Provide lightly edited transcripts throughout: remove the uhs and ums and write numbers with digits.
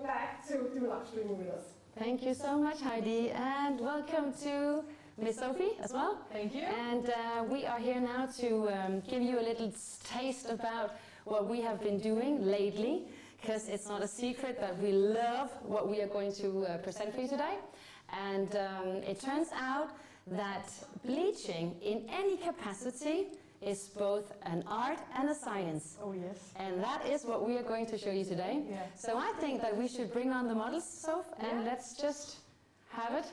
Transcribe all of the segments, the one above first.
back to do live streaming with us. Thank you so much, Heidi, and welcome to Miss Sophie as well. Thank you. And we are here now to give you a little taste about what we have been doing lately, because it's not a secret that we love what we are going to present for you today. And it turns out that bleaching in any capacity is both an art and a science. Oh yes. And that is what we are going to show you today. Yeah. So I think that we should bring on the models, Soph, and let's just have it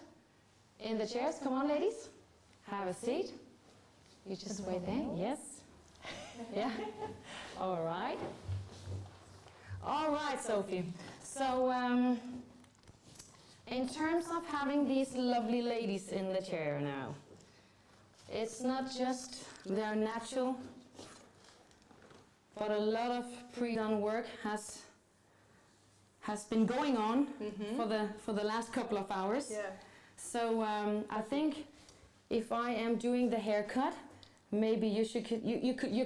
in the chairs. Come on, ladies. Have a seat. You just wait there. Yes. Yeah. All right. All right, Sophie. So in terms of having these lovely ladies in the chair now, it's not just their natural, but a lot of pre-done work has been going on for the last couple of hours. Yeah. So I think if I am doing the haircut, maybe you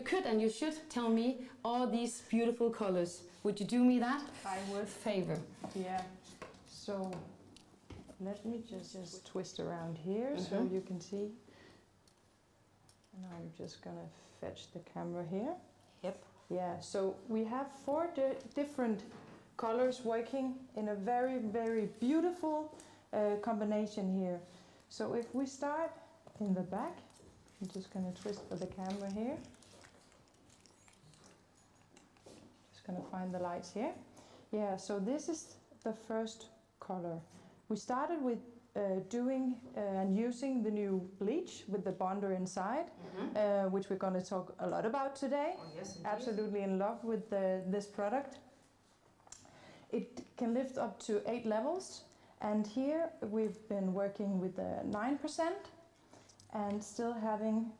could and you should tell me all these beautiful colors. Would you do me that? I would. Favor. Yeah. So let me just twist around here so you can see. And I'm just gonna fetch the camera here. Yep. Yeah, so we have 4 different colors working in a very, very beautiful combination here. So if we start in the back, I'm just gonna twist for the camera here. Just gonna find the lights here. Yeah, so this is the first color. We started with doing and using the new bleach with the bonder inside, which we're going to talk a lot about today. Oh, yes, indeed. Absolutely in love with this product. It can lift up to 8 levels, and here we've been working with the 9% and still having,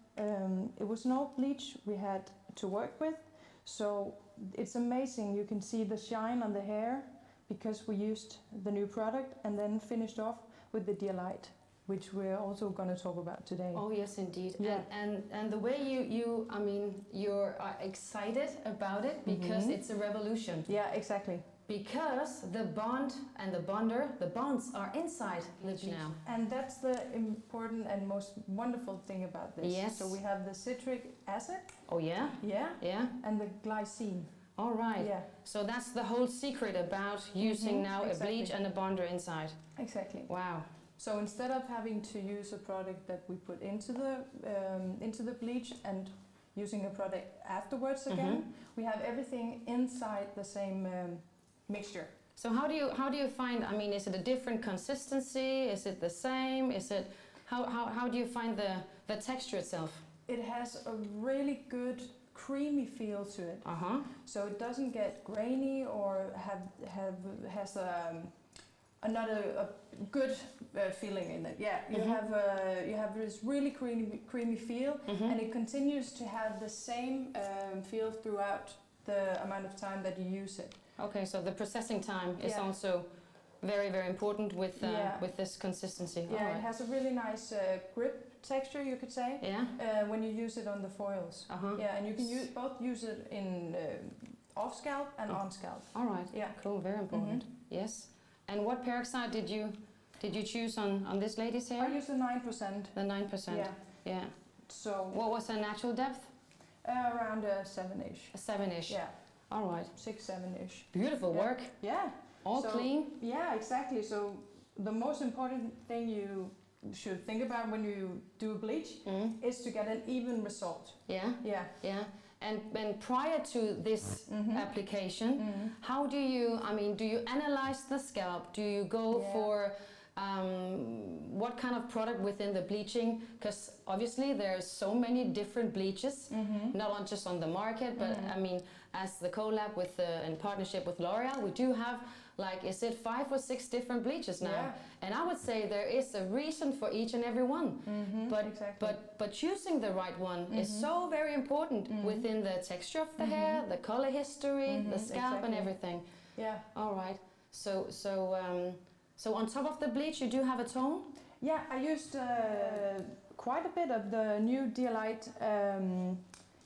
it was no bleach we had to work with, so it's amazing. You can see the shine on the hair because we used the new product and then finished off with the Dear Light, which we're also going to talk about today. Oh yes, indeed. Yeah. And the way you're excited about it because it's a revolution. Yeah, exactly. Because the bond and the bonder, the bonds are inside bleach now. And that's the important and most wonderful thing about this. Yes. So we have the citric acid. Oh yeah? Yeah. Yeah. And the glycine. All right. Yeah. So that's the whole secret about using now a bleach and a bonder inside. Exactly. Wow. So instead of having to use a product that we put into the bleach and using a product afterwards again, we have everything inside the same mixture. So how do you find? I mean, is it a different consistency? Is it the same? Is it how do you find the texture itself? It has a really good creamy feel to it. So it doesn't get grainy or has not a good feeling in it. Yeah, you have this really creamy feel, and it continues to have the same feel throughout the amount of time that you use it. Okay, so the processing time is also very, very important with this consistency. Yeah, it has a really nice grip texture, you could say. Yeah. When you use it on the foils. Yeah, and you can both use it in off scalp and on scalp. All right. Yeah. Cool. Very important. Yes. And what peroxide did you choose on this lady's hair? I used the 9%. The 9%. Yeah. Yeah. So. What was her natural depth? Around 7-ish. 7-ish. Yeah. All right. 6-7-ish. Beautiful work. Yeah. All clean. Yeah, exactly. So the most important thing you should think about when you do a bleach is to get an even result. Yeah. Yeah. Yeah. And prior to this application, how do you analyze the scalp? Do you go for what kind of product within the bleaching? Because obviously there's so many different bleaches, not just on the market, but I mean, as the collab with in partnership with L'Oreal, we do have is it 5 or 6 different bleaches now? Yeah. And I would say there is a reason for each and every one. But choosing the right one is so very important within the texture of the hair, the color history, the scalp, and everything. Yeah. All right. So on top of the bleach, you do have a tone? Yeah, I used quite a bit of the new Dear Light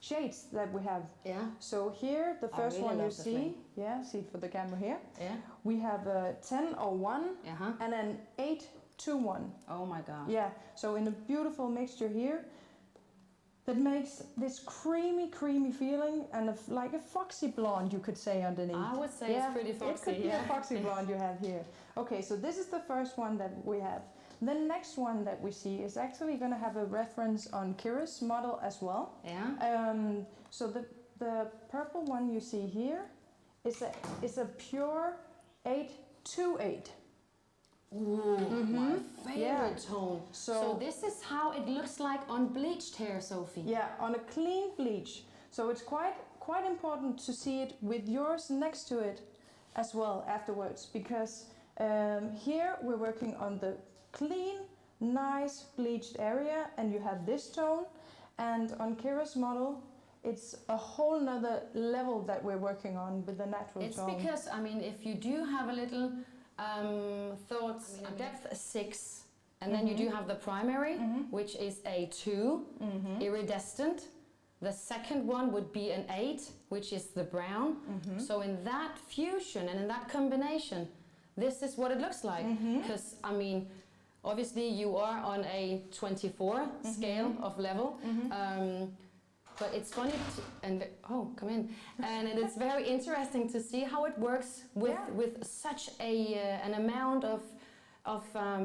shades that we have. Yeah. So here, the first really one you love this see, ring. yeah, see for the camera here. Yeah. We have a 1001 Uh-huh. and an 821. Oh my God. Yeah, so in a beautiful mixture here that makes this creamy feeling and like a foxy blonde, you could say, underneath. I would say it's pretty foxy. It could be a foxy blonde you have here. Okay, so this is the first one that we have. The next one that we see is actually going to have a reference on Kira's model as well. Yeah. So the purple one you see here is a pure 828. Ooh, my favorite tone. So So this is how it looks like on bleached hair, Sophie. yeah, on a clean bleach. So it's quite important to see it with yours next to it as well afterwards, because here we're working on the clean, nice bleached area, and you have this tone, and on Kira's model it's a whole nother level that we're working on with the natural It's tone. because, I mean, if you do have a little thoughts, depth 6, and then you do have the primary, which is a 2, iridescent. The second one would be an 8, which is the brown. So in that fusion and in that combination, this is what it looks like. Because, I mean, obviously you are on a 24 scale of level. But it's funny and come in, and it is very interesting to see how it works with such an amount of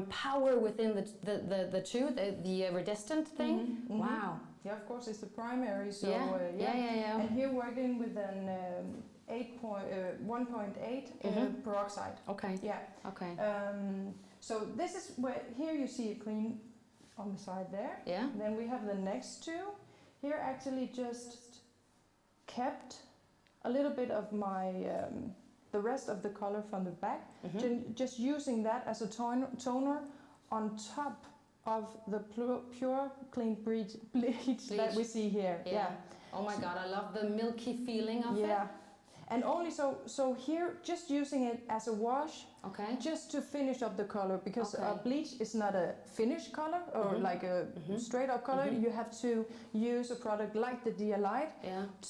power within the two, the iridescent thing. Wow. Yeah, of course it's the primary. So yeah. And here working with an 1.8 peroxide. Okay. Yeah. Okay. So this is where here you see it clean on the side there. Yeah. Then we have the next two. Here actually just kept a little bit of my the rest of the color from the back, just using that as a toner on top of the pure clean bleach that we see here. Yeah. Oh my God, I love the milky feeling of it. Yeah. And only so here, just using it as a wash, just to finish up the color, because bleach is not a finished color or like a straight up color. You have to use a product like the Dia Light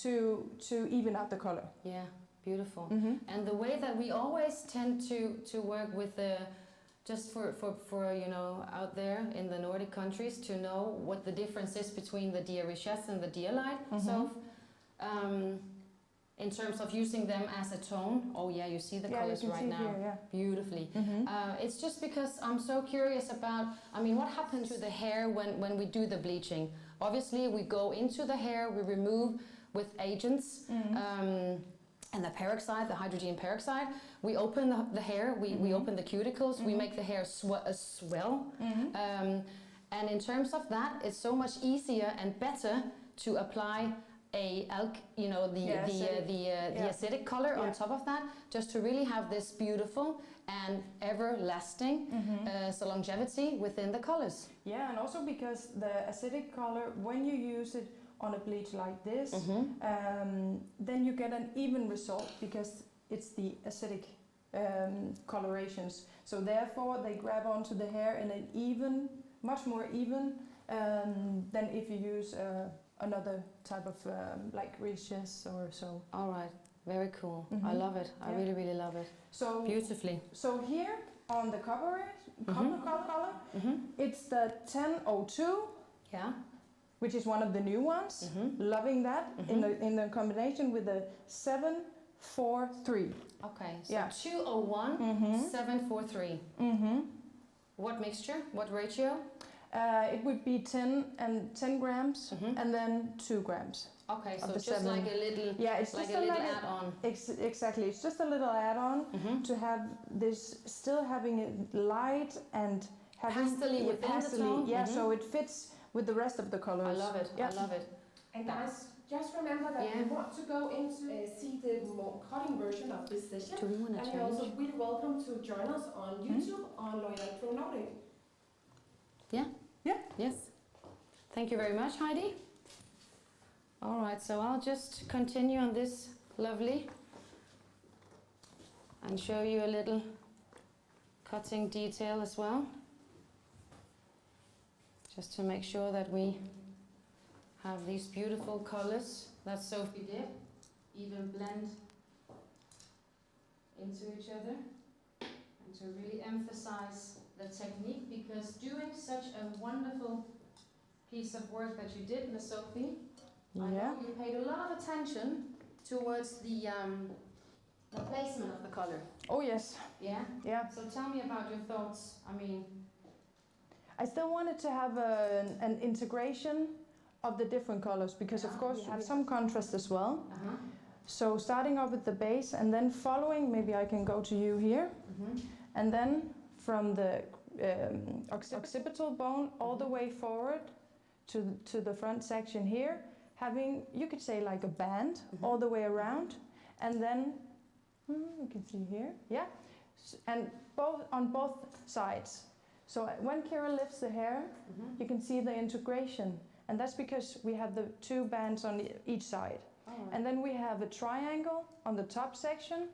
to even out the color. Yeah, beautiful. And the way that we always tend to work with the, just for you know, out there in the Nordic countries, to know what the difference is between the Dia Richesse and the Dia Light. So in terms of using them as a tone, you see the colors right now beautifully. It's just because I'm so curious about, I mean, what happens to the hair when we do the bleaching? Obviously, we go into the hair, we remove with agents, and the peroxide, the hydrogen peroxide. We open the hair, we open the cuticles, we make the hair swell. And in terms of that, it's so much easier and better to apply the acidic color on top of that, just to really have this beautiful and everlasting longevity within the colors. Yeah, and also because the acidic color, when you use it on a bleach like this, then you get an even result, because it's the acidic colorations. So therefore they grab onto the hair in an even, much more even than if you use another type of like Richesse or so. All right, very cool. I love it. I really love it. So beautifully. So here on the color, it's the 1002. Yeah. Which is one of the new ones. Loving that in the combination with the 743. Okay. So 201 743. What mixture? What ratio? It would be 10 grams and then 2 grams. Okay, so just like a little, it's like just a little add-on. Exactly, it's just a little add-on to have this, still having it light and having pastely within the tone. Yeah, so it fits with the rest of the colors. I love it. I love it. And guys, just remember that we want to go into see the more cutting version of this session. And you're also really welcome to join us on YouTube on Loyal Nordic. Yeah. Yes. Thank you very much, Heidi. All right, so I'll just continue on this lovely and show you a little cutting detail as well, just to make sure that we have these beautiful colors that Sophie did, even blend into each other, and to really emphasize the technique, because doing such a wonderful piece of work that you did, Miss Sophie, I know you paid a lot of attention towards the placement of the color. Oh yes. Yeah? Yeah. So tell me about your thoughts. I mean, I still wanted to have an integration of the different colors, because of course we have some contrast as well. So starting off with the base and then following, maybe I can go to you here, and then from the occipital bone all the way forward to the front section here, having, you could say, like a band all the way around, and then you can see here, and on both sides. So when Kira lifts the hair, you can see the integration, and that's because we have the two bands on each side. And then we have a triangle on the top section,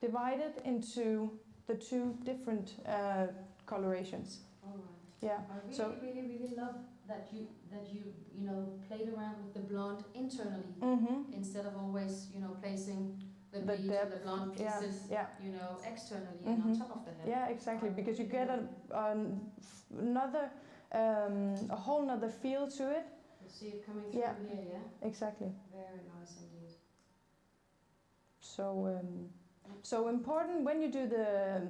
divided into the two different colorations. Yeah. I really love that you know, played around with the blonde internally instead of always, you know, placing the bleach and the blonde pieces, you know, externally and on top of the head. Yeah, exactly, because you get another a whole nother feel to it. You see it coming through here, yeah? Exactly. Very nice indeed. So important when you do the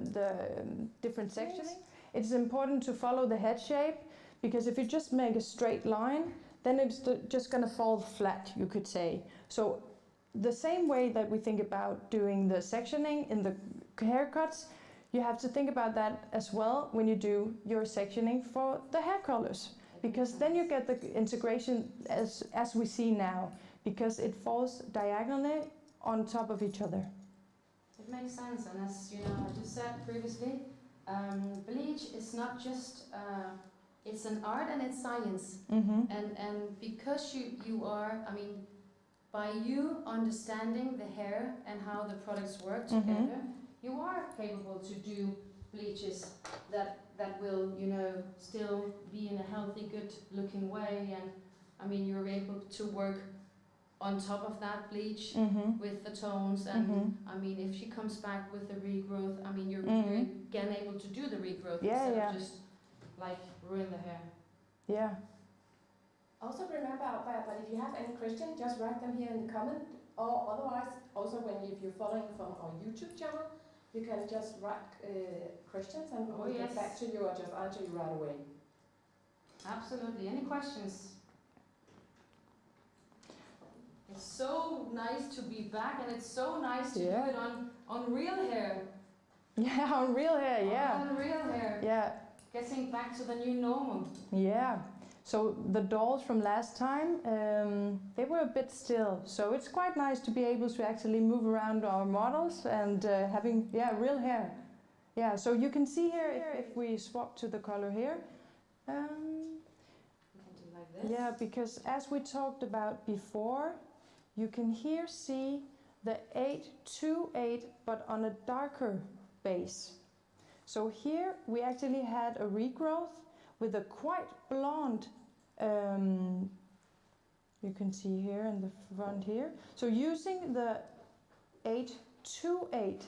different sectioning, it's important to follow the head shape, because if you just make a straight line, then it's just going to fall flat, you could say. So the same way that we think about doing the sectioning in the haircuts, you have to think about that as well when you do your sectioning for the hair colors, because then you get the integration as we see now, because it falls diagonally on top of each other. It makes sense, and as you know, I just said previously, bleach is not just it's an art and it's science, and because you are, I mean, by you understanding the hair and how the products work together, you are capable to do bleaches that will, you know, still be in a healthy, good looking way, and I mean, you're able to work on top of that bleach with the tones, and I mean, if she comes back with the regrowth, I mean, you're again able to do the regrowth instead of just like ruin the hair. Yeah. Also remember out there that if you have any questions, just write them here in the comment, or otherwise, also if you're following from our YouTube channel, you can just write questions and we'll get back to you or just answer you right away. Absolutely. Any questions? It's so nice to be back, and it's so nice to do it on real hair. Yeah, on real hair, On real hair. Yeah. Getting back to the new normal. Yeah. So the dolls from last time, they were a bit still. So it's quite nice to be able to actually move around our models and having, real hair. Yeah, so you can see here if we swap to the color here. We can do like this. Yeah, because as we talked about before, you can here see the 828, but on a darker base. So here we actually had a regrowth with a quite blonde, you can see here in the front here. So using the 828,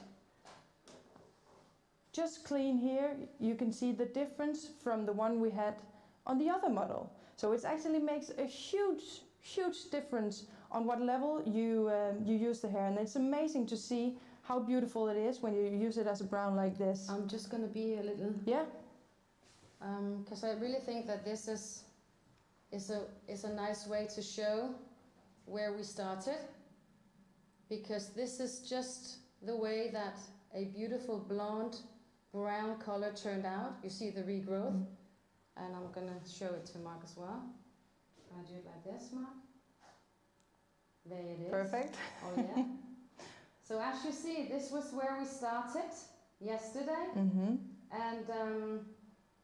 just clean here, you can see the difference from the one we had on the other model. So it actually makes a huge difference on what level you use the hair, and it's amazing to see how beautiful it is when you use it as a brown like this. I'm just gonna be a little because I really think that this is a nice way to show where we started, because this is just the way that a beautiful blonde brown color turned out. You see the regrowth, and I'm gonna show it to Mark as well. Can I do it like this, Mark? There it is. Perfect. Oh yeah. So as you see, this was where we started yesterday, and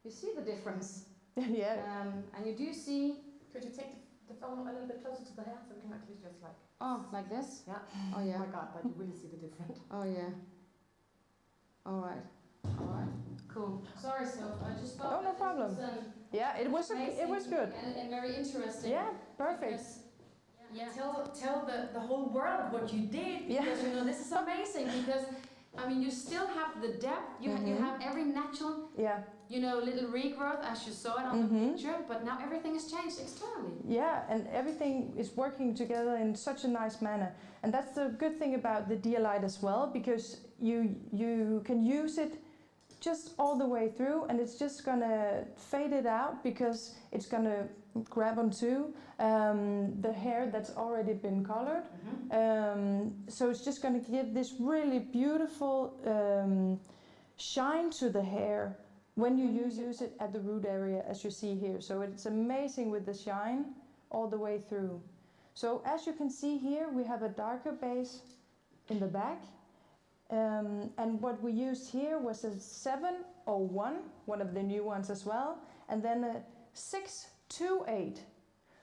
you see the difference. And you do see. Could you take the phone a little bit closer to the hair so we can actually just like... Oh, like this? Yeah. Oh yeah. Oh my God, but you really see the difference. Oh yeah. All right. All right. Cool. Sorry, Soph. I just thought Oh, no that problem. this was Yeah, it was good. and very interesting. Yeah, perfect. Because, tell the whole world what you did, because you know this is amazing. Because I mean, you still have the depth. You have every natural. Yeah. You know, little regrowth as you saw it on the picture, but now everything has changed externally. Yeah, and everything is working together in such a nice manner. And that's the good thing about the Dialite as well, because you can use it just all the way through, and it's just gonna fade it out because it's gonna grab onto the hair that's already been colored. So it's just gonna give this really beautiful shine to the hair when you use it at the root area, as you see here. So it's amazing with the shine all the way through. So as you can see here, we have a darker base in the back. And what we used here was a 701, one of the new ones as well, and then a 628.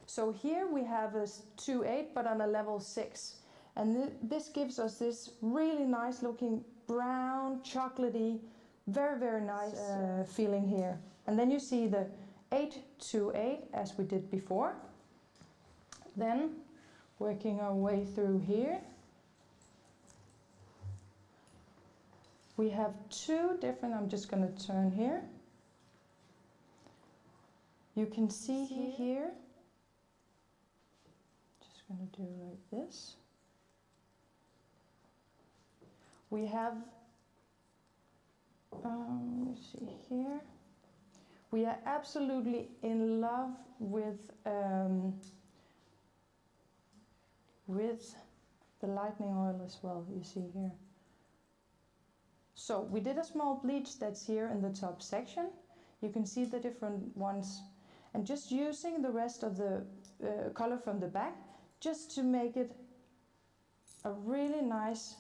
So here we have a 28, but on a level 6. And this gives us this really nice looking brown, chocolatey, very, very nice feeling here. And then you see the 828 as we did before. Then working our way through here. We have two different, I'm just going to turn here. You can see here, just going to do like this. We have, let's see here. We are absolutely in love with the lightening oil as well, you see here. So we did a small bleach that's here in the top section. You can see the different ones. And just using the rest of the color from the back, just to make it a really nice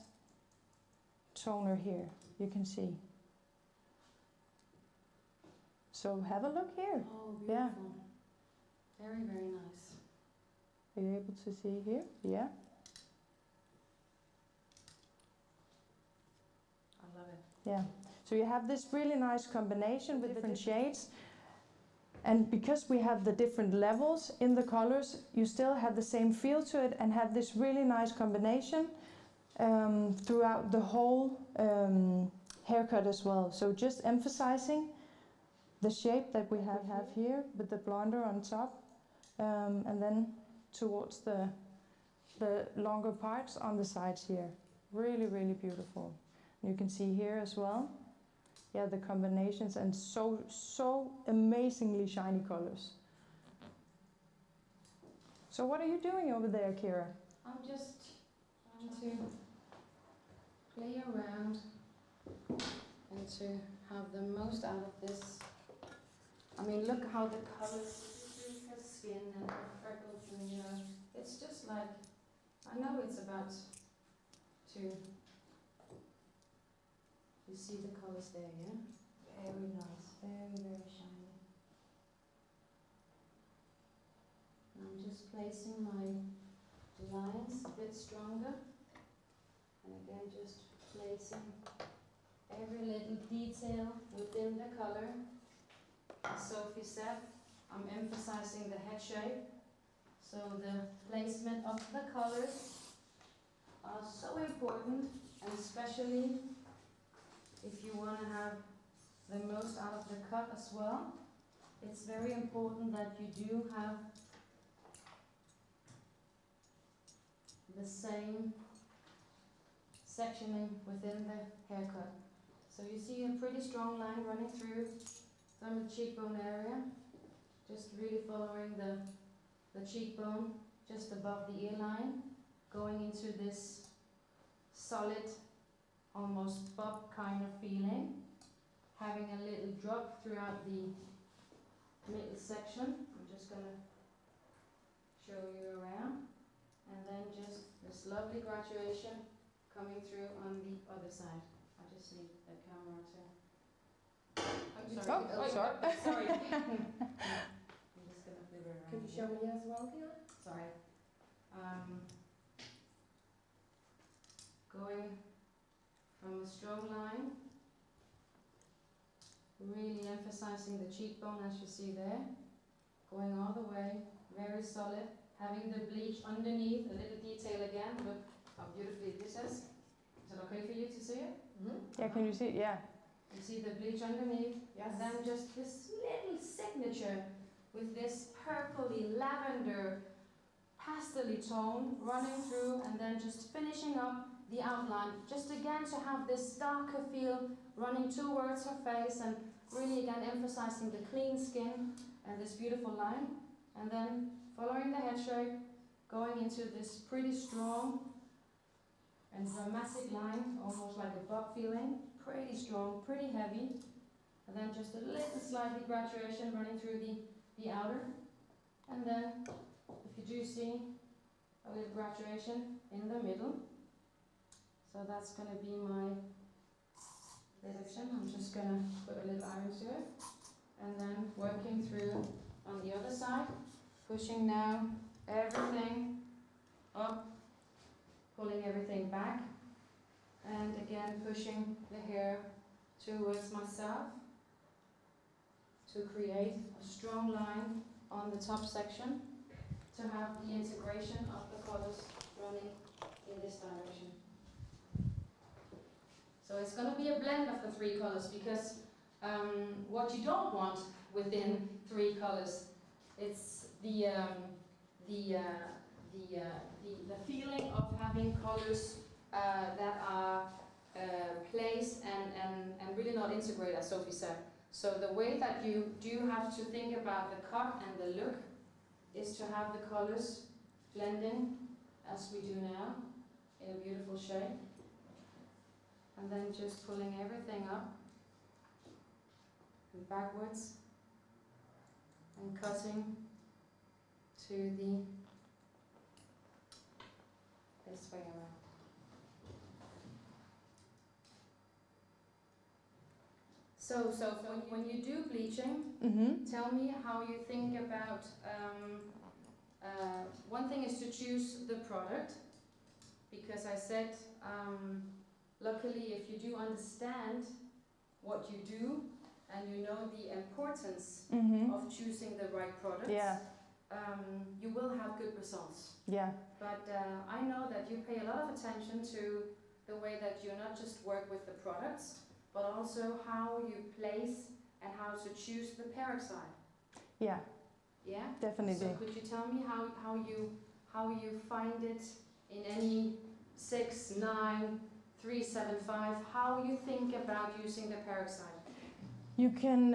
toner here, you can see. So have a look here. Oh, beautiful. Yeah. Very, very nice. Are you able to see here? Yeah. Yeah, so you have this really nice combination with different shades, and because we have the different levels in the colors, you still have the same feel to it and have this really nice combination throughout the whole haircut as well. So just emphasizing the shape that we have here with the blonder on top, and then towards the longer parts on the sides here. Really, really beautiful. You can see here as well, yeah, the combinations and so amazingly shiny colors. So what are you doing over there, Kira? I'm just trying to play around and to have the most out of this. I mean, look how the colors, her skin and her freckles, and you know, it's just like, I know it's about to. You see the colors there, yeah? Very nice, very, very shiny. And I'm just placing my lines a bit stronger. And again, just placing every little detail within the color. As Sophie said, I'm emphasizing the head shape. So the placement of the colors are so important, and especially if you want to have the most out of the cut as well, it's very important that you do have the same sectioning within the haircut. So you see a pretty strong line running through from the cheekbone area, just really following the cheekbone just above the ear line, going into this solid, almost bob kind of feeling, having a little drop throughout the middle section. I'm just going to show you around, and then just this lovely graduation coming through on the other side. I just need the camera to... I'm sorry. Oh, sorry. Sorry. I'm just going to flip it around. Could you show me as well, Kira? Sorry. Going from a strong line Really emphasizing the cheekbone as you see there. Going all the way, very solid. Having the bleach underneath, a little detail again. Look how beautifully this is. Is it okay for you to see it? Yeah, can you see it? Yeah. You see the bleach underneath? Yes. And then just this little signature with this purpley lavender pastel-y tone running through, and then just finishing up the outline. Just again to have this darker feel running towards her face, and really again emphasizing the clean skin and this beautiful line. And then following the head shape, going into this pretty strong and dramatic line, almost like a bob feeling. Pretty strong, pretty heavy. And then just a little slightly graduation running through the outer. And then, if you do see a little graduation in the middle. So that's going to be my section. I'm just going to put a little iron to it. And then working through on the other side. Pushing now everything up, pulling everything back. And again pushing the hair towards myself to create a strong line on the top section to have the integration of the colors running in this direction. So it's going to be a blend of the three colors, because what you don't want within three colors, it's the feeling of having colors that are placed and really not integrated, as Sophie said. So the way that you do have to think about the cut and the look is to have the colors blending as we do now in a beautiful shape. And then just pulling everything up and backwards and cutting to this way around. So when you do bleaching, tell me how you think about, one thing is to choose the product, because I said, luckily if you do understand what you do and you know the importance of choosing the right products, you will have good results. Yeah. But I know that you pay a lot of attention to the way that you not just work with the products, but also how you place and how to choose the peroxide. Yeah. Yeah? Definitely. So could you tell me how you find it in any 6, 9, 3, 7, 5, how you think about using the peroxide? You can,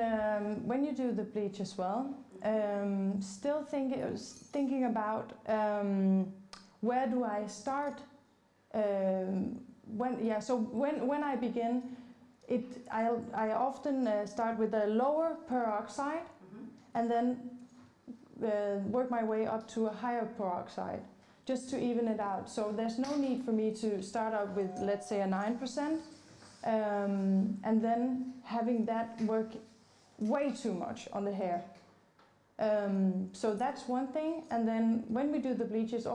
when you do the bleach as well, still thinking about where do I start? When I begin, I often start with a lower peroxide and then work my way up to a higher peroxide, just to even it out. So there's no need for me to start out with, let's say, a 9%, and then having that work way too much on the hair. So that's one thing. And then when we do the bleaches, I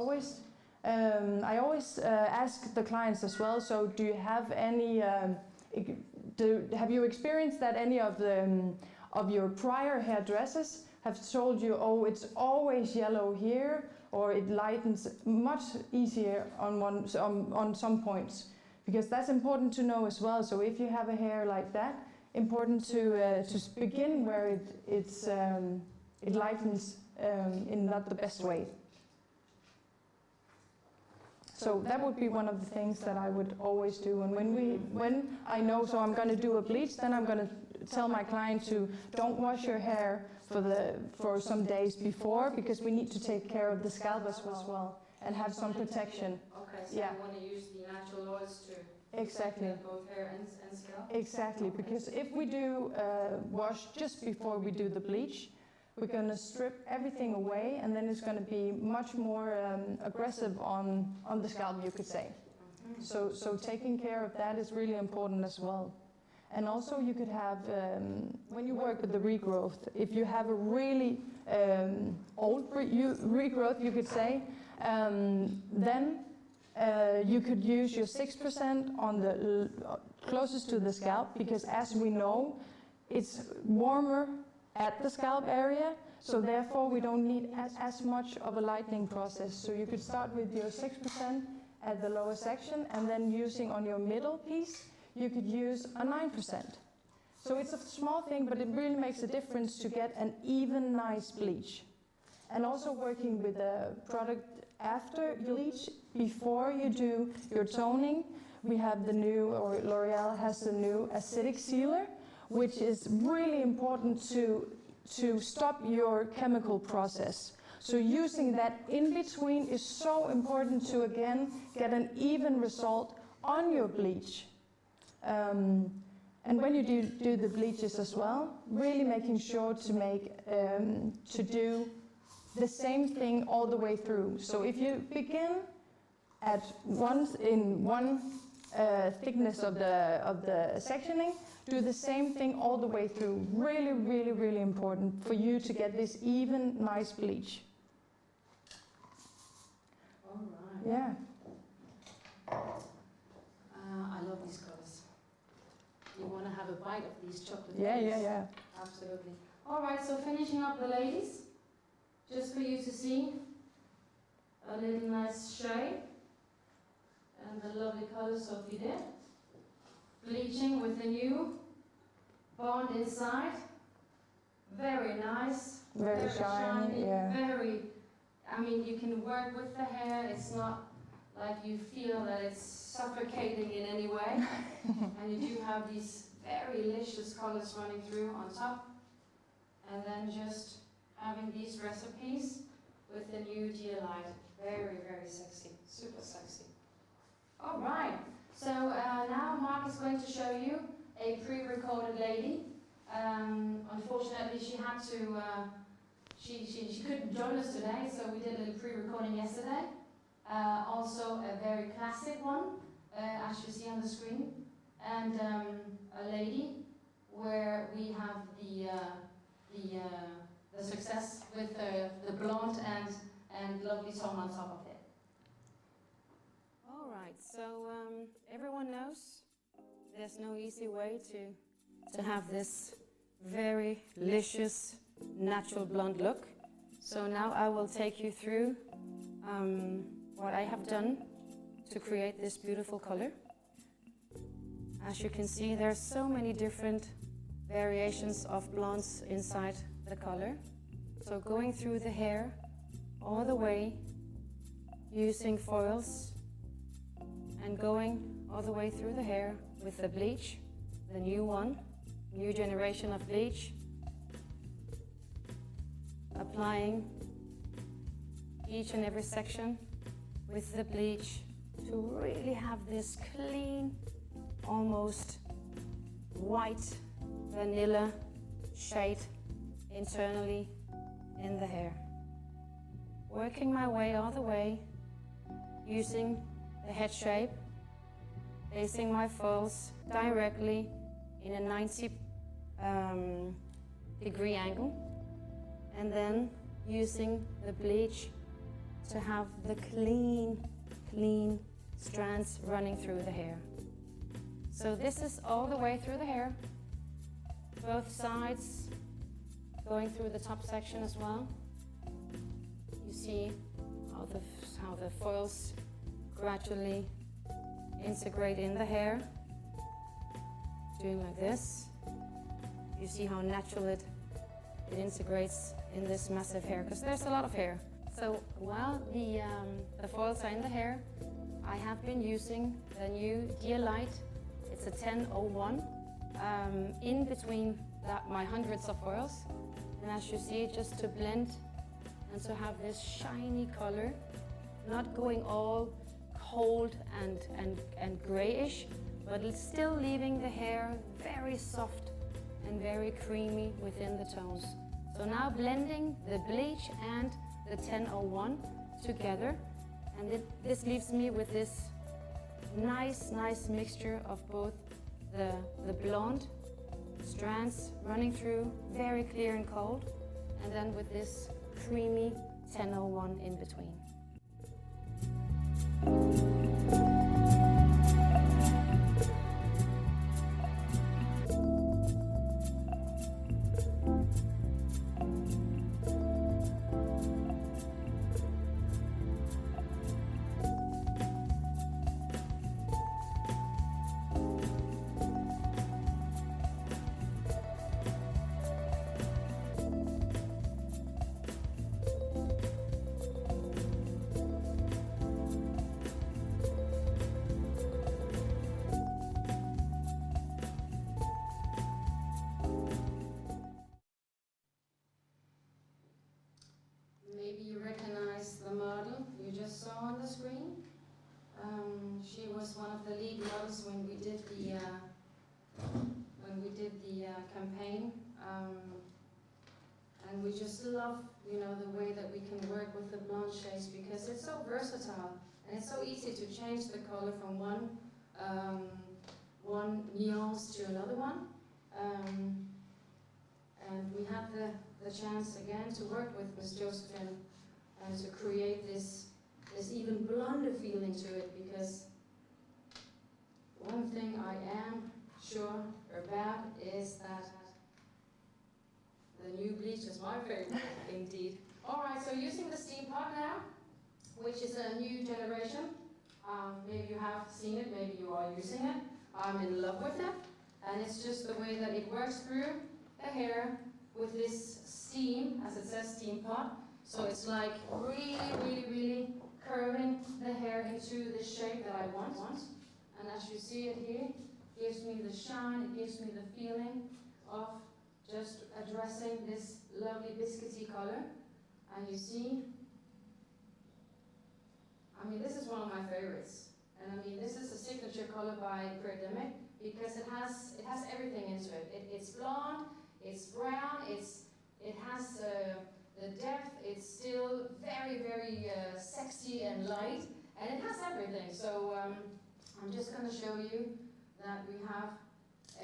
always ask the clients as well, so do you have any, have you experienced that any of your prior hairdressers have told you, oh, it's always yellow here, or it lightens much easier on some points? Because that's important to know as well. So if you have a hair like that, important to begin where it lightens in not the best way. So that would be one of the things that I would always do. And when I know, so I'm going to do a bleach, then I'm going to tell my client to don't wash your hair for some days before, because we need to take care of the scalp as well and have some protection. Okay, so you want to use the natural oils to exactly both hair and scalp? Exactly, because if we do wash just before we do the bleach, we're going to strip everything away, and then it's going to be much more aggressive on the scalp, you could say. So taking care of that is really important as well. And also you could have, when you work with the regrowth, if you have a really old regrowth, you could say, then you could use your 6% on the closest to the scalp, because as we know, it's warmer at the scalp area, so therefore we don't need as much of a lightening process. So you could start with your 6% at the lower section, and then using on your middle piece, you could use a 9%. So it's a small thing, but it really makes a difference to get an even nice bleach. And also working with the product after you bleach, before you do your toning, we have the new, or L'Oreal has the new acidic sealer, which is really important to stop your chemical process. So using that in between is so important to, again, get an even result on your bleach. And when you do the bleaches as well, really making sure to do the same thing all the way through. So if you begin at one thickness of the sectioning, do the same thing all the way through. Really, really, really important for you to get this even, nice bleach. All right. Yeah. I love these colors. You want to have a bite of these chocolate Yeah, cakes? yeah. Absolutely. All right, so finishing up the ladies, just for you to see a little nice shade and the lovely colors Sophie did. Bleaching with the new bond inside. Very nice. Very shiny, yeah. Very, I mean, you can work with the hair. It's not like you feel that it's suffocating in any way. And you do have these very delicious colors running through on top. And then just having these recipes with the new Dear Light. Very, very sexy. Super sexy. All right. So now Mark is going to show you a pre-recorded lady. Unfortunately, she had to. She couldn't join us today, so we did a little pre-recording yesterday. Also a very classic one, as you see on the screen, and a lady where we have the success with the blonde and lovely tone on top of it. All right, so everyone knows there's no easy way to have this very delicious natural blonde look. So now I will take you through what I have done to create this beautiful color. As you can see, there's so many different variations of blondes inside the color. So going through the hair all the way, using foils, and going all the way through the hair with the bleach, the new one, new generation of bleach, applying each and every section with the bleach to really have this clean, almost white vanilla shade internally in the hair. Working my way all the way, using the head shape, placing my foils directly in a 90 degree angle, and then using the bleach to have the clean strands running through the hair. So this is all the way through the hair, both sides, going through the top section as well. You see how the foils gradually integrate in the hair, doing like this. You see how natural it integrates in this massive hair, because there's a lot of hair. So while the foils are in the hair, I have been using the new Dear Light. It's a 1001 in between my hundreds of foils. And as you see, just to blend and to have this shiny color, not going all cold and grayish, but it's still leaving the hair very soft and very creamy within the tones. So now blending the bleach and the 1001 together, and this leaves me with this nice mixture of both the blonde strands running through, very clear and cold, and then with this creamy 1001 in between. campaign, and we just love, you know, the way that we can work with the blonde shades because it's so versatile and it's so easy to change the color from one nuance to another one. And we had the chance again to work with Miss Josephine and to create this even blonder feeling to it, because one thing I am sure about is that the new bleach is my favorite, indeed. Alright, so using the steam pot now, which is a new generation. Maybe you have seen it, maybe you are using it. I'm in love with it. And it's just the way that it works through the hair with this steam, as it says, steam pot. So it's like really, really, really curving the hair into the shape that I want. And as you see it here, it gives me the shine, it gives me the feeling of just addressing this lovely biscuity color. And you see, I mean, this is one of my favorites. And I mean, this is a signature color by Creademic because it has everything into it. It's blonde, it's brown, it has the depth, it's still very, very sexy and light, and it has everything. So I'm just going to show you that we have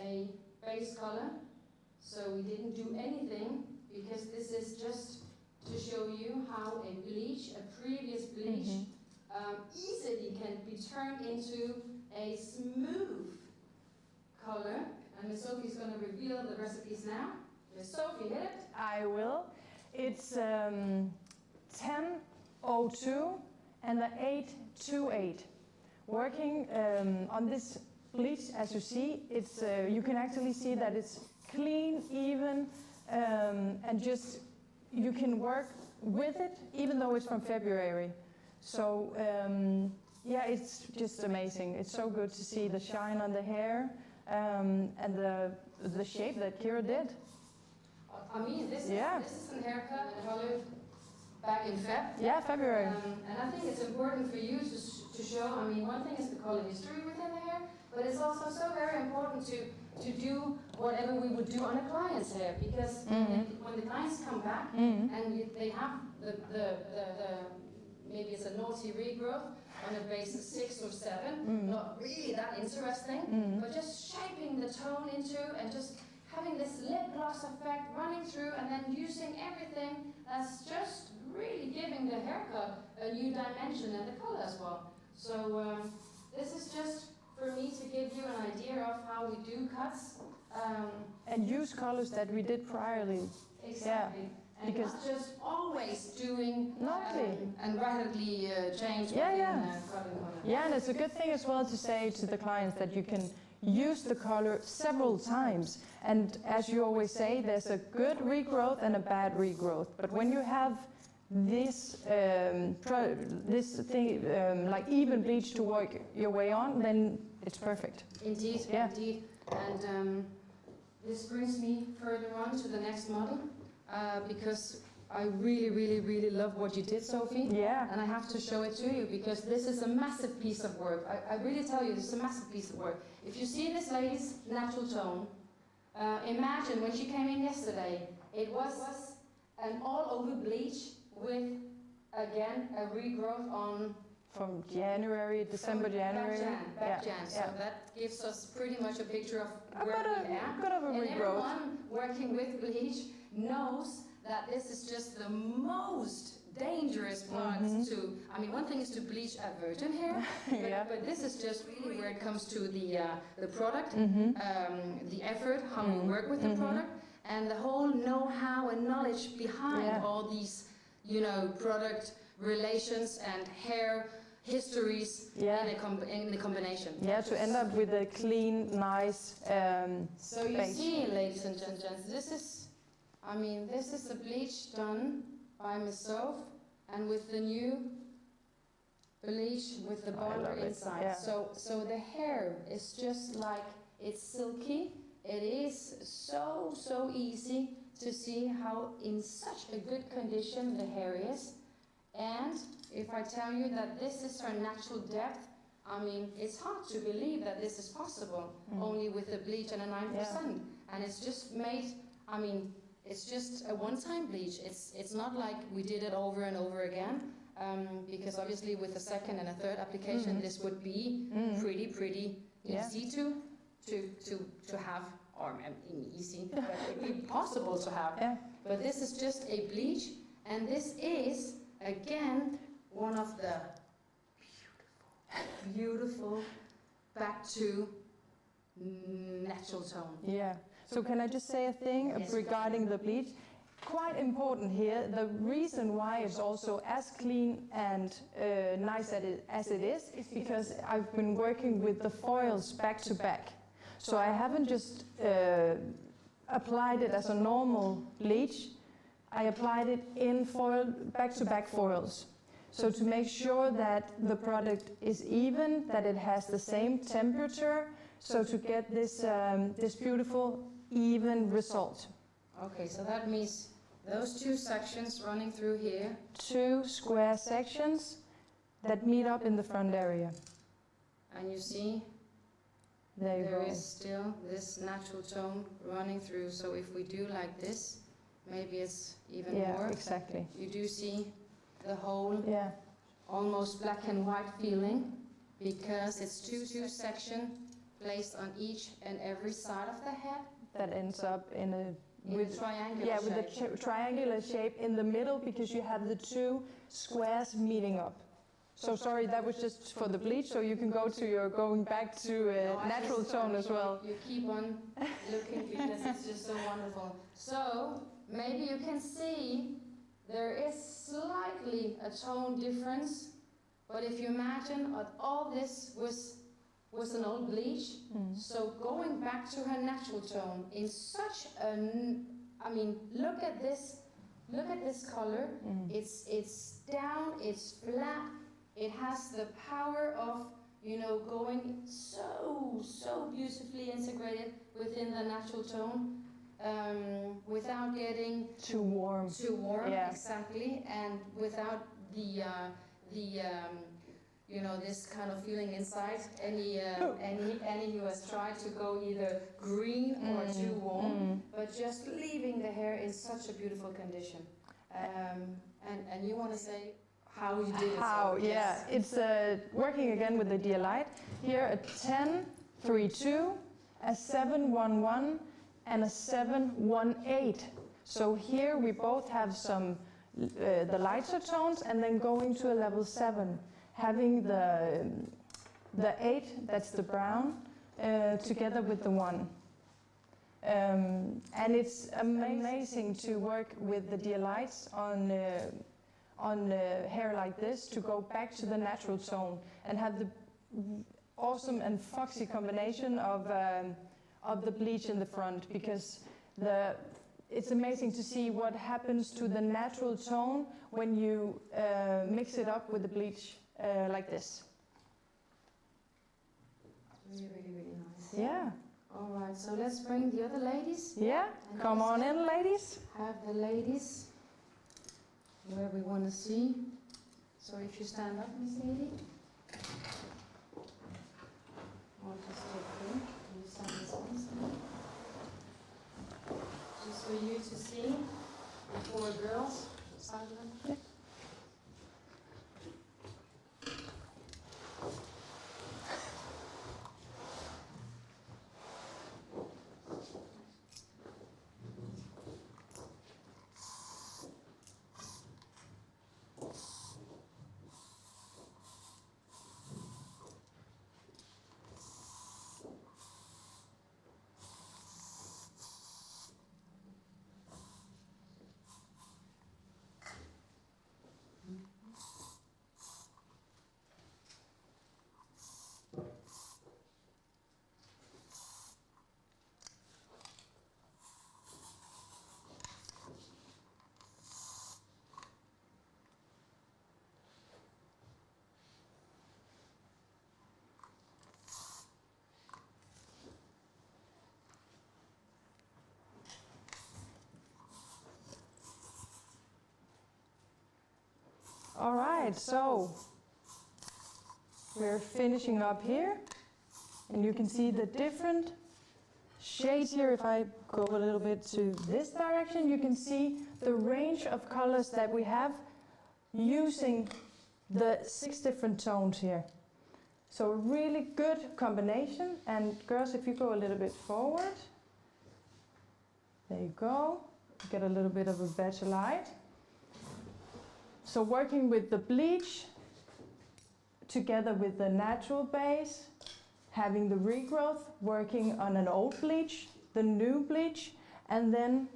a base color. So we didn't do anything because this is just to show you how a bleach, a previous bleach, easily can be turned into a smooth color. And Miss Sophie's going to reveal the recipes now. Miss Sophie, hit it. I will. It's 10:02 and the 8:28. Working on this bleach, as you see, it's you can actually see that it's clean, even, and just you can work with it, even though it's from February. So yeah, it's just amazing. It's so good to see the shine on the hair and the shape that Kira did. I mean, this is a haircut colored back in Feb. Yeah, February. And I think it's important for you to show, I mean, one thing is the color history within the hair, but it's also so very important to do whatever we would do on a client's hair, because when the clients come back and they have the maybe it's a naughty regrowth on a base of 6 or 7, not really that interesting, but just shaping the tone into and just having this lip gloss effect running through and then using everything that's just really giving the haircut a new dimension and the color as well. So this is just for me to give you an idea of how we do cuts. And use colors that we did priorly. Exactly. Yeah, and because not just always doing and radically change cutting color. Yeah, and it's a good thing as well to say to the clients that you can use the color several times. And as you always say, there's a good regrowth and a bad regrowth. But when you have this thing like even bleach to work your way on, then it's perfect. Indeed, indeed. And this brings me further on to the next model, because I really, really, really love what you did, Sophie. Yeah. And I have to show it to you because this is a massive piece of work. I really tell you, this is a massive piece of work. If you see this lady's natural tone, imagine when she came in yesterday, it was an all-over bleach with, again, a regrowth on... From January, December, January. Back Jan. So that gives us pretty much a picture of where we are. Bit of a and regrowth. Everyone working with bleach knows that this is just the most dangerous part to... I mean, one thing is to bleach a virgin hair, but this is just really where it comes to the product, the effort, how we work with the product, and the whole know-how and knowledge behind all these, you know, product relations and hair histories in the combination. Yeah, to end up with a clean, nice So you see, ladies and gents, this is, I mean, this is a bleach done by Miss Soph, and with the new bleach with the bonder inside. Yeah. So the hair is just like, it's silky. It is so easy to see how in such a good condition the hair is. And if I tell you that this is her natural depth, I mean, it's hard to believe that this is possible only with a bleach and a 9%. And it's just made, I mean, it's just a one-time bleach. It's not like we did it over and over again, because obviously with a second and a third application, this would be pretty easy to have, or I mean, easy, but it'd be possible to have. Yeah. But this is just a bleach, and this is, again, one of the beautiful back to natural tone. Yeah. So can I just say a thing regarding the bleach? Quite important here, the reason why it's also as clean and nice as it is because I've been working with the foils back to back. So I haven't just applied it as a normal bleach, I applied it in foil, back-to-back foils. So to make sure that the product is even, that it has the same temperature, so to get this, this beautiful, even result. Okay, so that means those two sections running through here. 2 square sections that meet up in the front area. And you see, there is still this natural tone running through. So if we do like this, maybe it's even more. Yeah, exactly. You do see the whole almost black and white feeling, because it's two sections placed on each and every side of the head. That ends up in a with triangular shape. with the triangular shape in the middle, because you have the 2 squares meeting up. So sorry, that was just for the bleach, so you can go to your going back to natural tone as well. You keep on looking because it's just so wonderful. So maybe you can see there is slightly a tone difference, but if you imagine all this was an old bleach, so going back to her natural tone in such a, I mean, look at this color. It's down, it's flat. It has the power of, you know, going so beautifully integrated within the natural tone, without getting too warm. Exactly, and without the you know, this kind of feeling inside. Any who has tried to go either green or too warm, but just leaving the hair in such a beautiful condition. And you want to say how you did it? How? So, yeah, it's working again with the Dear Light. Here a 10-3-2, a 7-1-1, and a 7-1-8. So here we both have some the lighter tones, and then going to a level 7. Having the 8, that's the brown, together with the 1. And it's amazing to work with the Dear Lights on hair like this, to go back to the natural tone and have the awesome and foxy combination of the bleach in the front, because it's amazing to see what happens to the natural tone when you mix it up with the bleach. Like this. Really nice. Yeah. All right, so let's bring the other ladies. Yeah, come on in, ladies. Have the ladies where we want to see. So if you stand up, Miss Lady. I'll just take you. You stand this way. Just for you to see the 4 girls. Side of them. Yeah. All right, so we're finishing up here, and you can see the different shades here. If I go a little bit to this direction, you can see the range of colors that we have using the 6 different tones here. So a really good combination. And girls, if you go a little bit forward, there you go, get a little bit of a better light. So working with the bleach together with the natural base, having the regrowth, working on an old bleach, the new bleach, and then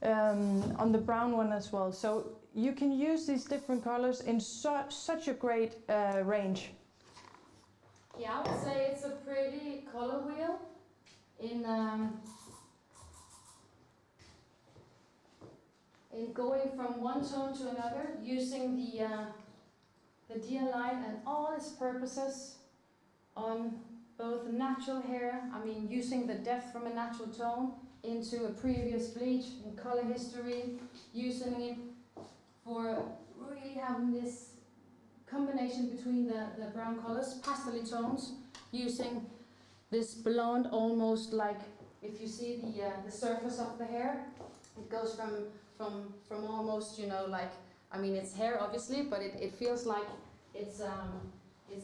on the brown one as well. So you can use these different colors in such a great range. Yeah, I would say it's a pretty color wheel in going from one tone to another, using the deer light and all its purposes on both natural hair, I mean using the depth from a natural tone into a previous bleach in color history, using it for really having this combination between the brown colors, pastel tones, using this blonde, almost like if you see the surface of the hair, it goes from almost, you know, like, I mean it's hair obviously, but it feels like it's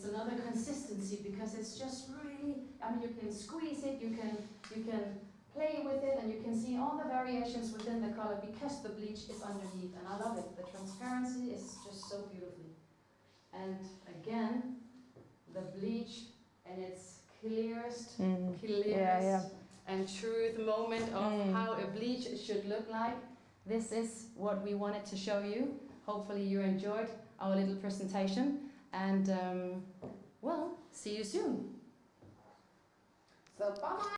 another consistency, because it's just really, I mean you can squeeze it, you can play with it, and you can see all the variations within the color because the bleach is underneath, and I love it. The transparency is just so beautifully. And again, the bleach and its clearest and truth moment of how a bleach should look like. This is what we wanted to show you. Hopefully you enjoyed our little presentation, and well, see you soon. So bye.